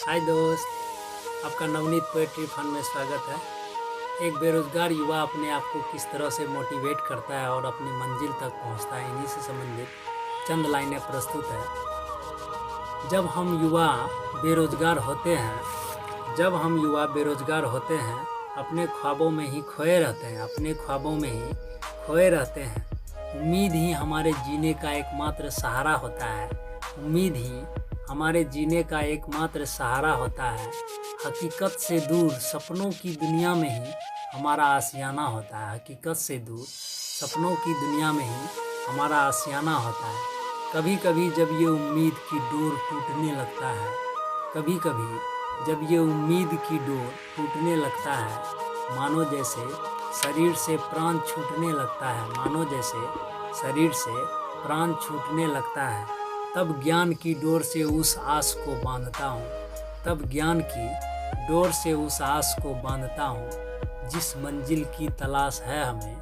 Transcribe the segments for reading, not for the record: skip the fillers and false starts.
हाय दोस्त, आपका Navneet poetry fun में स्वागत है। एक बेरोजगार युवा अपने आप को किस तरह से मोटिवेट करता है और अपनी मंजिल तक पहुंचता है, इन्हीं से संबंधित चंद लाइनें प्रस्तुत है। जब हम युवा बेरोजगार होते हैं अपने ख्वाबों में ही खोए रहते हैं। उम्मीद ही हमारे जीने का एकमात्र सहारा होता है। हकीकत से दूर सपनों की दुनिया में ही हमारा आशियाना होता है। कभी कभी जब ये उम्मीद की डोर टूटने लगता है, मानो जैसे शरीर से प्राण छूटने लगता है, तब ज्ञान की डोर से उस आस को बांधता हूँ जिस मंजिल की तलाश है हमें,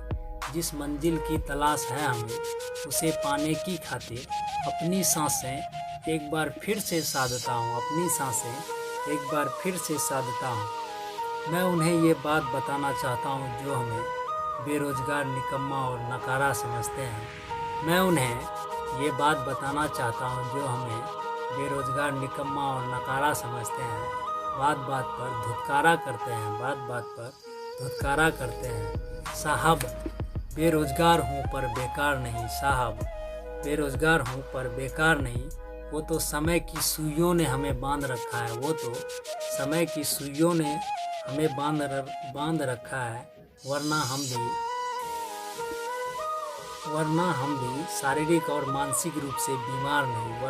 उसे पाने की खातिर अपनी सांसें एक बार फिर से साधता हूँ। मैं उन्हें ये बात बताना चाहता हूँ जो हमें बेरोजगार, निकम्मा और नकारा समझते हैं। बात बात पर धुतकारा करते हैं। साहब बेरोजगार हूँ पर बेकार नहीं, वो तो समय की सुइयों ने हमें बांध रखा है, वरना हम भी शारीरिक और मानसिक रूप से बीमार नहीं,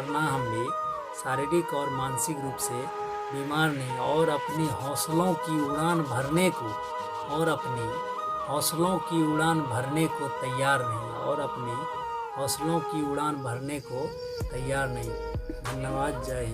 और अपनी हौसलों की उड़ान भरने को तैयार नहीं। धन्यवाद। जय हिंद।